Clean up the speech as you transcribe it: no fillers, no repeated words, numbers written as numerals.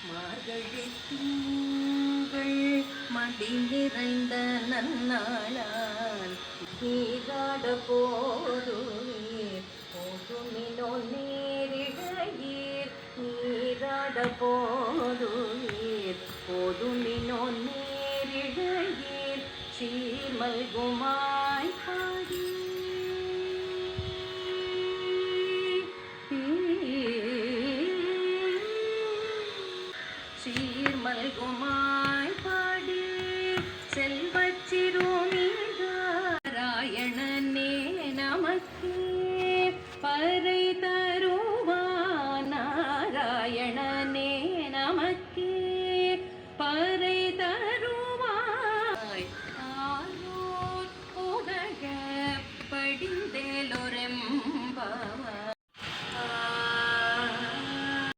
மார்கழி திங்கள் மடி நிறைந்த நன்னாளால் நீராட போதுவீர் போதுமினோ நேரிழையீர் நீராட போதுவீர் போதுமினோ நேரிழையீர் சீர்மல்குமாய் பாடி சீர்மல்குமாய்